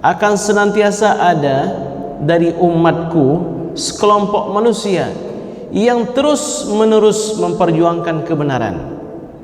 akan senantiasa ada dari umatku sekelompok manusia yang terus menerus memperjuangkan kebenaran,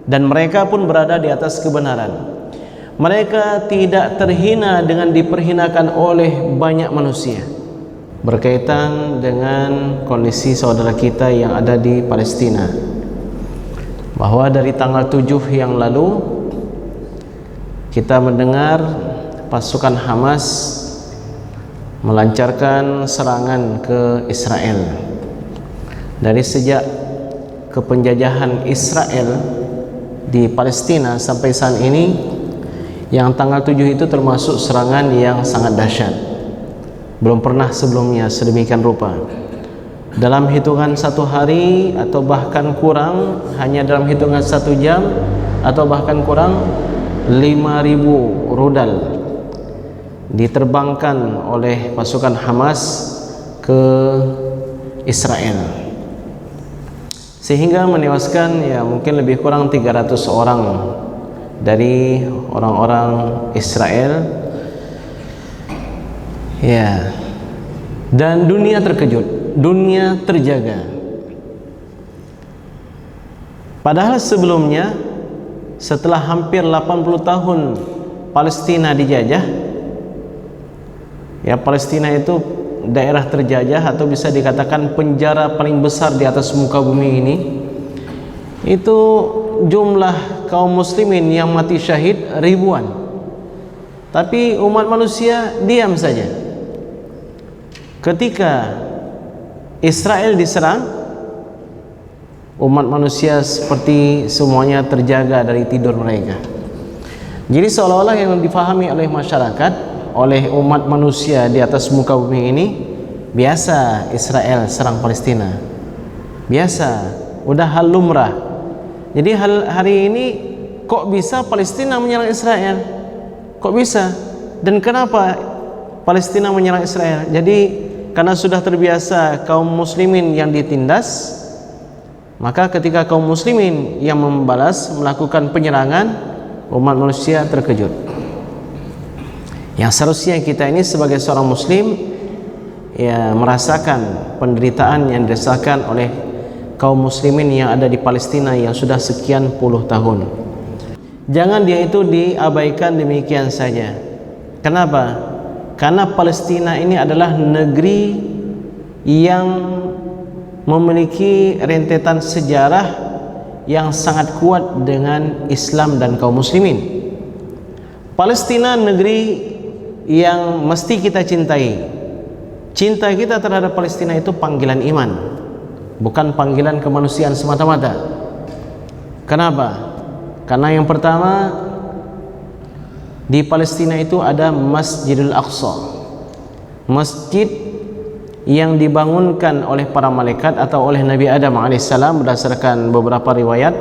dan mereka pun berada di atas kebenaran. Mereka tidak terhina dengan diperhinakan oleh banyak manusia. Berkaitan dengan kondisi saudara kita yang ada di Palestina, bahwa dari tanggal 7 yang lalu kita mendengar pasukan Hamas melancarkan serangan ke Israel. Dari sejak kepenjajahan Israel di Palestina sampai saat ini, yang tanggal 7 itu termasuk serangan yang sangat dahsyat. Belum pernah sebelumnya sedemikian rupa. Dalam hitungan 1 hari atau bahkan kurang, hanya dalam hitungan 1 jam atau bahkan kurang, 5.000 rudal diterbangkan oleh pasukan Hamas ke Israel, sehingga menewaskan ya mungkin lebih kurang 300 orang dari orang-orang Israel. Ya, dan dunia terkejut, dunia terjaga. Padahal sebelumnya, setelah hampir 80 tahun Palestina dijajah, ya Palestina itu daerah terjajah atau bisa dikatakan penjara paling besar di atas muka bumi ini, itu jumlah kaum muslimin yang mati syahid ribuan, tapi umat manusia diam saja. Ketika Israel diserang, umat manusia seperti semuanya terjaga dari tidur mereka. Jadi seolah-olah yang difahami oleh masyarakat, oleh umat manusia di atas muka bumi ini, biasa Israel serang Palestina, biasa, udah hal lumrah. Jadi hari ini kok bisa Palestina menyerang Israel? Kok bisa? Dan kenapa Palestina menyerang Israel? Jadi karena sudah terbiasa kaum muslimin yang ditindas, maka ketika kaum muslimin yang membalas melakukan penyerangan, umat manusia terkejut. Yang seharusnya kita ini sebagai seorang muslim ya merasakan penderitaan yang dirasakan oleh kaum muslimin yang ada di Palestina yang sudah sekian puluh tahun. Jangan dia itu diabaikan demikian saja. Kenapa? Karena Palestina ini adalah negeri yang memiliki rentetan sejarah yang sangat kuat dengan Islam dan kaum muslimin. Palestina negeri yang mesti kita cintai. Cinta kita terhadap Palestina itu panggilan iman, bukan panggilan kemanusiaan semata-mata. Kenapa? Karena yang pertama, di Palestina itu ada Masjidil Aqsa, masjid yang dibangunkan oleh para malaikat atau oleh Nabi Adam alaihissalam berdasarkan beberapa riwayat.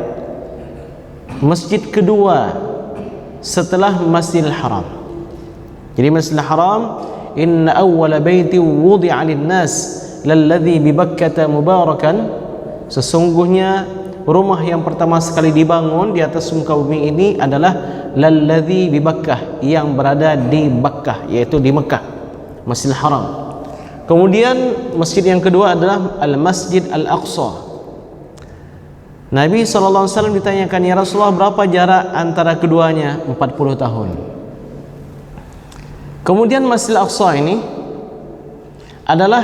Masjid kedua setelah Masjidil Haram. Jadi Masjidil Haram, inna awwala baiti wudi'a lin-nas lalladzi bi Bakkah mubarakan, sesungguhnya rumah yang pertama sekali dibangun di atas muka bumi ini adalah lalladzi bi Bakkah, yang berada di Bakkah, yaitu di Mekah, Masjidil Haram. Kemudian masjid yang kedua adalah Al-Masjid Al-Aqsa. Nabi SAW ditanyakan, ya Rasulullah, berapa jarak antara keduanya? 40 tahun. Kemudian Masjid Al-Aqsa ini adalah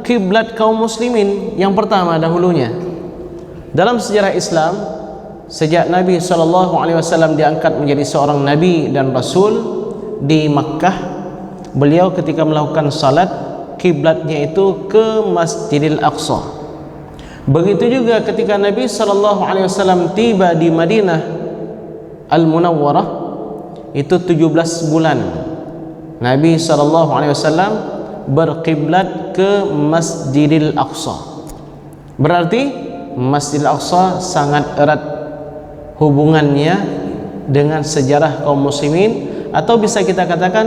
kiblat kaum muslimin yang pertama dahulunya. Dalam sejarah Islam, sejak Nabi SAW diangkat menjadi seorang Nabi dan Rasul di Makkah, beliau ketika melakukan salat, kiblatnya itu ke Masjidil Aqsa. Begitu juga ketika Nabi SAW tiba di Madinah Al-Munawwarah, itu 17 bulan Nabi SAW berkiblat ke Masjidil Aqsa. Berarti Masjidil Aqsa sangat erat hubungannya dengan sejarah kaum muslimin, atau bisa kita katakan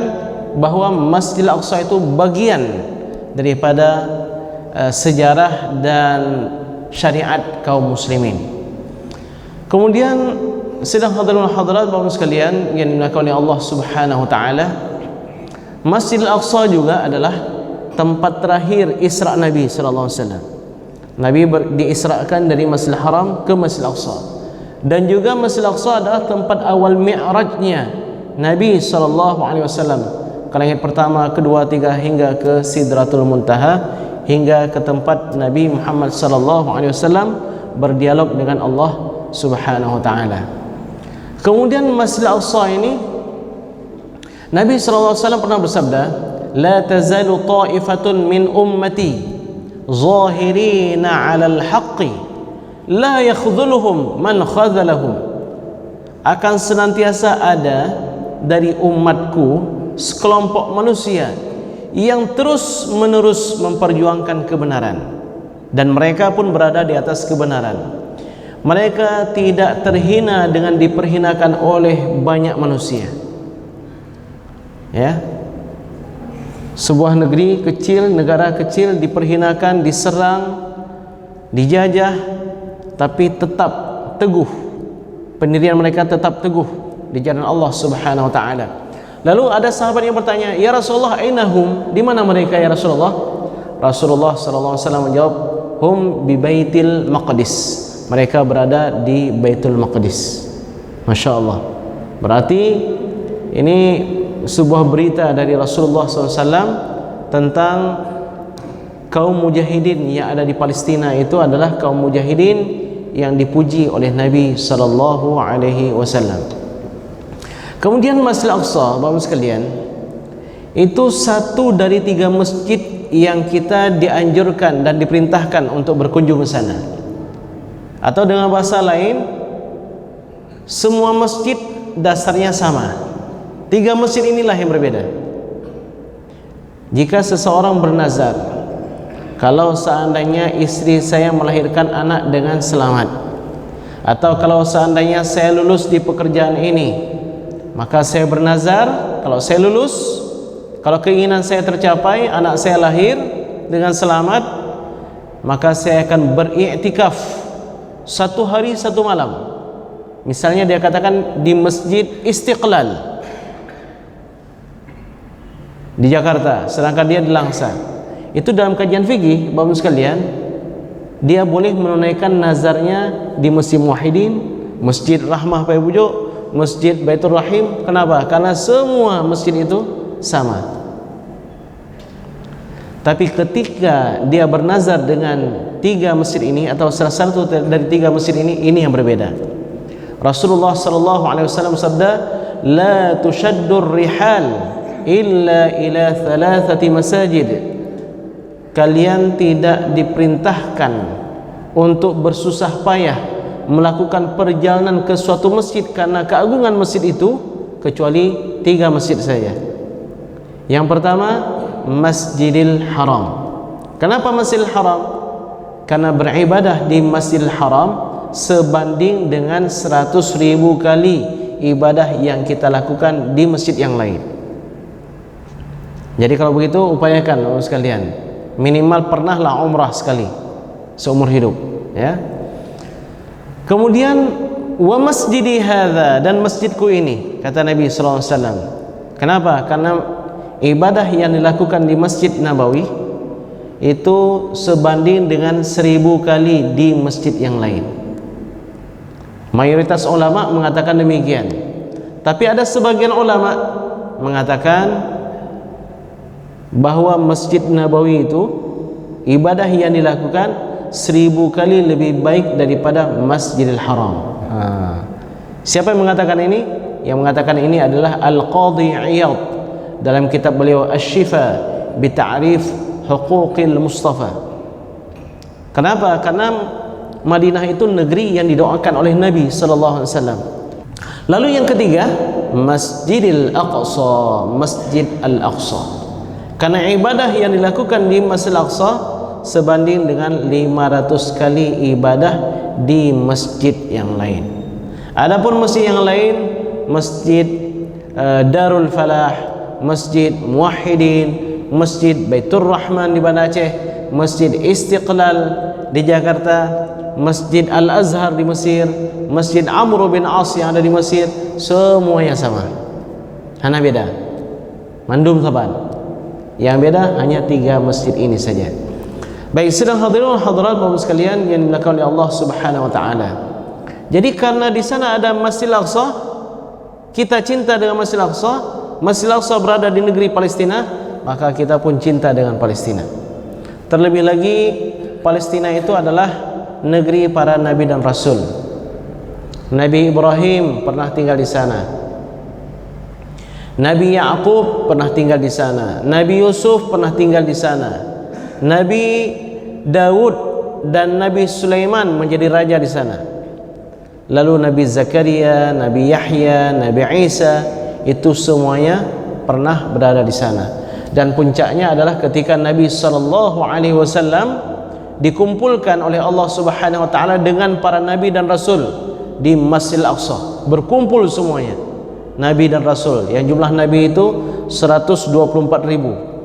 bahwa Masjidil Aqsa itu bagian daripada sejarah dan syariat kaum muslimin. Kemudian sidang hadirin hadirat Bapak sekalian yang dimuliakan oleh Allah Subhanahu wa taala, Masjidil Aqsa juga adalah tempat terakhir Isra Nabi sallallahu alaihi wasallam. Nabi diisrakan dari Masjidil Haram ke Masjidil Aqsa. Dan juga Masjidil Aqsa adalah tempat awal mi'rajnya Nabi sallallahu alaihi wasallam ke langit pertama, kedua, tiga hingga ke Sidratul Muntaha, hingga ke tempat Nabi Muhammad sallallahu alaihi wasallam berdialog dengan Allah Subhanahu wa taala. Kemudian Masjidil Aqsa ini Nabi SAW pernah bersabda, la tazalu ta'ifatun min ummati zahirina 'alal haqqi la yakhdhuluhum man khadhalahum. Akan senantiasa ada dari umatku sekelompok manusia yang terus menerus memperjuangkan kebenaran, dan mereka pun berada di atas kebenaran. Mereka tidak terhina dengan diperhinakan oleh banyak manusia. Ya, sebuah negeri kecil, negara kecil diperhinakan, diserang, dijajah, tapi tetap teguh. Pendirian mereka tetap teguh di jalan Allah Subhanahu wa taala. Lalu ada sahabat yang bertanya, "Ya Rasulullah, ainahum? Di mana mereka ya Rasulullah?" Rasulullah sallallahu alaihi wasallam menjawab, "Hum bi Baitil Maqdis." Mereka berada di Baitul Maqdis. Masya Allah. Berarti ini sebuah berita dari Rasulullah SAW tentang kaum mujahidin yang ada di Palestina. Itu adalah kaum mujahidin yang dipuji oleh Nabi sallallahu alaihi wasallam. Kemudian Masjidil Aqsa, Bapak sekalian, itu satu dari 3 masjid yang kita dianjurkan dan diperintahkan untuk berkunjung ke sana. Atau dengan bahasa lain, semua masjid dasarnya sama. 3 masjid inilah yang berbeda. Jika seseorang bernazar, kalau seandainya istri saya melahirkan anak dengan selamat, atau kalau seandainya saya lulus di pekerjaan ini, maka saya bernazar, kalau saya lulus, kalau keinginan saya tercapai, anak saya lahir dengan selamat, maka saya akan beriktikaf 1 hari 1 malam. Misalnya dia katakan di Masjid Istiqlal di Jakarta, sedangkan dia di Langsa. Itu dalam kajian fikih, Bapak sekalian, dia boleh menunaikan nazarnya di Masjid Muwahhidin, Masjid Rahmah Pak Bujo, Masjid Baitur Rahim. Kenapa? Karena semua masjid itu sama. Tapi ketika dia bernazar dengan 3 masjid ini, atau salah satu dari 3 masjid ini yang berbeda. Rasulullah sallallahu alaihi wasallam sabda, la tushaddur rihal illa ila 3 masajid. Kalian tidak diperintahkan untuk bersusah payah melakukan perjalanan ke suatu masjid karena keagungan masjid itu, kecuali 3 masjid saja. Yang pertama, Masjidil Haram. Kenapa Masjidil Haram? Karena beribadah di Masjidil Haram sebanding dengan 100.000 kali ibadah yang kita lakukan di masjid yang lain. Jadi kalau begitu upayakan Bapak sekalian, minimal pernahlah umrah sekali seumur hidup, ya. Kemudian wa masjidi hadza, dan masjidku ini, kata Nabi sallallahu alaihi wasallam. Kenapa? Karena ibadah yang dilakukan di Masjid Nabawi itu sebanding dengan 1000 kali di masjid yang lain. Mayoritas ulama mengatakan demikian. Tapi ada sebagian ulama mengatakan bahwa Masjid Nabawi itu ibadah yang dilakukan 1000 kali lebih baik daripada Masjidil Haram. Siapa yang mengatakan ini? Yang mengatakan ini adalah Al-Qadhi Iyad dalam kitab beliau Asy-Syifa bi Ta'rif Huquqil Mustafa. Kenapa? Karena Madinah itu negeri yang didoakan oleh Nabi sallallahu alaihi wasallam. Lalu yang ketiga, Masjidil Aqsa, Masjid Al-Aqsa. Karena ibadah yang dilakukan di Masjid Al-Aqsa sebanding dengan 500 kali ibadah di masjid yang lain. Adapun masjid yang lain, Masjid Darul Falah, Masjid Muwahhidin, Masjid Baitur Rahman di Banda Aceh, Masjid Istiqlal di Jakarta, Masjid Al-Azhar di Mesir, Masjid Amr bin As yang ada di Mesir, semuanya sama. Hanya beda. mandum saban. Yang beda hanya 3 masjid ini saja. Baik, sedang hadirin hadirat Bapak sekalian yang dimuliakan oleh Allah Subhanahu wa taala. Jadi karena di sana ada Masjid Al-Aqsa, kita cinta dengan Masjid Al-Aqsa, Masjid Al-Aqsa berada di negeri Palestina, maka kita pun cinta dengan Palestina. Terlebih lagi Palestina itu adalah negeri para nabi dan rasul. Nabi Ibrahim pernah tinggal di sana. Nabi Ya'qub pernah tinggal di sana. Nabi Yusuf pernah tinggal di sana. Nabi Daud dan Nabi Sulaiman menjadi raja di sana. Lalu Nabi Zakaria, Nabi Yahya, Nabi Isa, itu semuanya pernah berada di sana. Dan puncaknya adalah ketika Nabi SAW dikumpulkan oleh Allah Subhanahu wa taala dengan para nabi dan rasul di Masjid Al-Aqsa. Berkumpul semuanya, nabi dan rasul, yang jumlah nabi itu 124.000.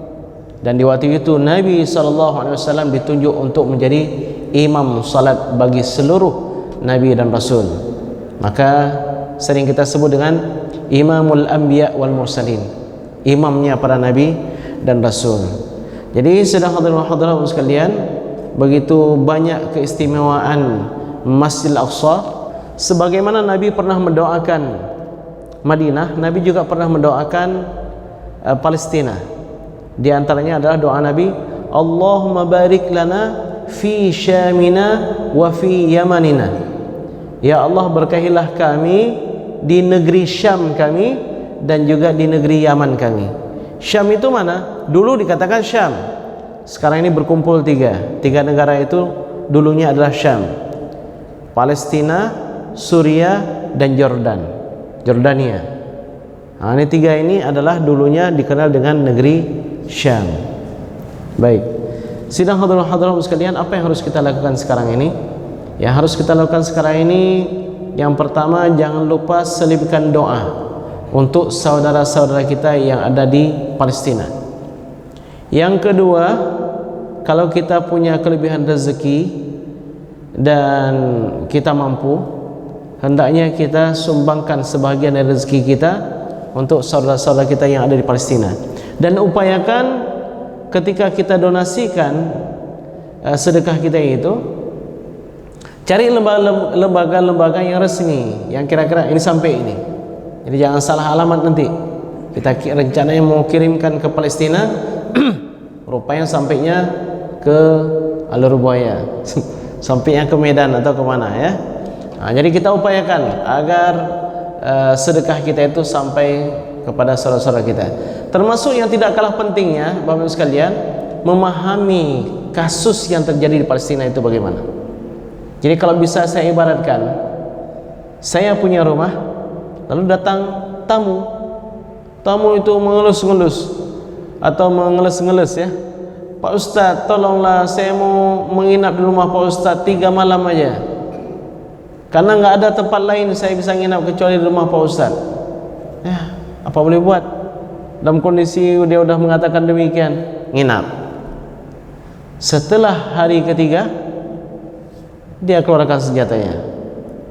Dan di waktu itu Nabi SAW ditunjuk untuk menjadi imam salat bagi seluruh nabi dan rasul. Maka sering kita sebut dengan Imamul Anbiya wal Mursalin, imamnya para nabi dan rasul. Jadi sedang hadirin hadirat sekalian, begitu banyak keistimewaan Masjid Al-Aqsa. Sebagaimana Nabi pernah mendoakan Madinah, Nabi juga pernah mendoakan Palestina. Di antaranya adalah doa Nabi, Allahumma barik lana fi Syamina wa fi Yamanina. Ya Allah, berkahilah kami di negeri Syam kami dan juga di negeri Yaman kami. Syam itu mana? Dulu dikatakan Syam. Sekarang ini berkumpul tiga negara itu dulunya adalah Syam, Palestina, Suriah, dan Jordania. Nah, ini 3 ini adalah dulunya dikenal dengan negeri Syam. Baik, sidang hadirin sekalian, apa yang harus kita lakukan sekarang ini? Yang harus kita lakukan sekarang ini, yang pertama, jangan lupa selipkan doa untuk saudara-saudara kita yang ada di Palestina. Yang kedua, kalau kita punya kelebihan rezeki dan kita mampu, hendaknya kita sumbangkan sebahagian dari rezeki kita untuk saudara-saudara kita yang ada di Palestina. Dan upayakan ketika kita donasikan sedekah kita itu, cari lembaga-lembaga yang resmi, yang kira-kira ini sampai ini. Jadi jangan salah alamat nanti. Kita rencananya mau kirimkan ke Palestina, rupanya sampainya ke Alur Buaya, sampainya ke Medan atau kemana ya. Nah, jadi kita upayakan agar sedekah kita itu sampai kepada saudara-saudara kita. Termasuk yang tidak kalah pentingnya, Bapak-Ibu sekalian, memahami kasus yang terjadi di Palestina itu bagaimana. Jadi kalau bisa saya ibaratkan, saya punya rumah, lalu datang tamu itu mengelus-ngelus atau mengeles-ngeles ya, Pak Ustadz, tolonglah saya mau menginap di rumah Pak Ustadz 3 malam aja, karena nggak ada tempat lain saya bisa nginap kecuali di rumah Pak Ustadz. Ya, apa boleh buat? Dalam kondisi dia udah mengatakan demikian, nginap. Setelah hari ketiga, dia keluarkan senjatanya.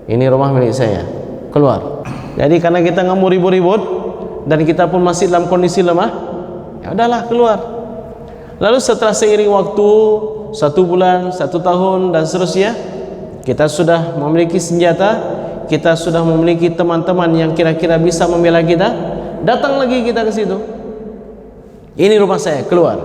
Ini rumah milik saya, keluar. Jadi karena kita nggak mau ribut-ribut dan kita pun masih dalam kondisi lemah, ya udahlah keluar. Lalu setelah seiring waktu 1 bulan, 1 tahun dan seterusnya, kita sudah memiliki senjata, kita sudah memiliki teman-teman yang kira-kira bisa membela kita, datang lagi kita ke situ. Ini rumah saya, keluar.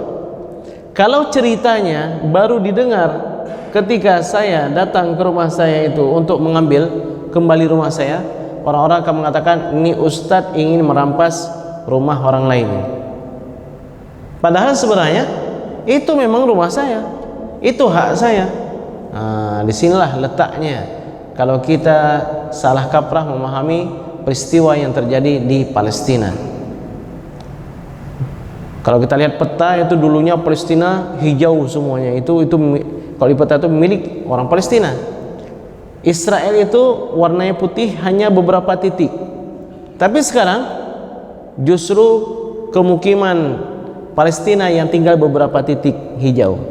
Kalau ceritanya baru didengar ketika saya datang ke rumah saya itu untuk mengambil kembali rumah saya, orang-orang akan mengatakan ini Ustadz ingin merampas rumah orang lain. Padahal sebenarnya itu memang rumah saya, itu hak saya. Nah, disinilah letaknya kalau kita salah kaprah memahami peristiwa yang terjadi di Palestina. Kalau kita lihat peta itu dulunya Palestina hijau semuanya, itu kalau di peta itu milik orang Palestina. Israel itu warnanya putih hanya beberapa titik. Tapi sekarang justru kemukiman Palestina yang tinggal beberapa titik hijau,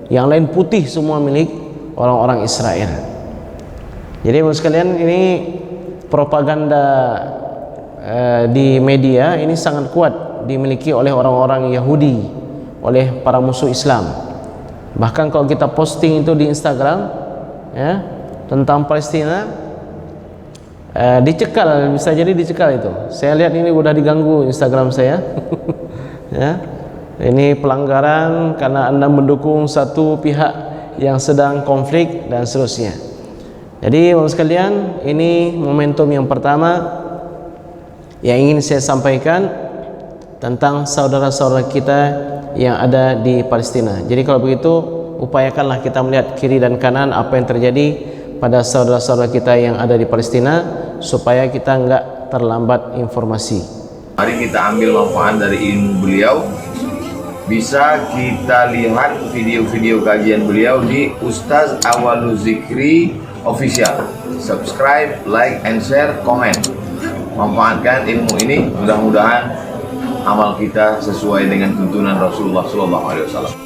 yang lain putih semua milik orang-orang Israel. Jadi Bapak sekalian, ini propaganda di media ini sangat kuat dimiliki oleh orang-orang Yahudi, oleh para musuh Islam. Bahkan kalau kita posting itu di Instagram ya, tentang Palestina, dicekal, bisa jadi dicekal itu. Saya lihat ini udah diganggu Instagram saya. Ya, ini pelanggaran karena Anda mendukung satu pihak yang sedang konflik dan seterusnya. Jadi teman sekalian, ini momentum yang pertama yang ingin saya sampaikan tentang saudara-saudara kita yang ada di Palestina. Jadi kalau begitu, upayakanlah kita melihat kiri dan kanan apa yang terjadi pada saudara-saudara kita yang ada di Palestina, supaya kita enggak terlambat informasi. Mari kita ambil manfaat dari ilmu beliau. Bisa kita lihat video-video kajian beliau di Ustaz Awalul Zikri Official. Subscribe, like, and share, komen. Manfaatkan ilmu ini, mudah-mudahan amal kita sesuai dengan tuntunan Rasulullah SAW.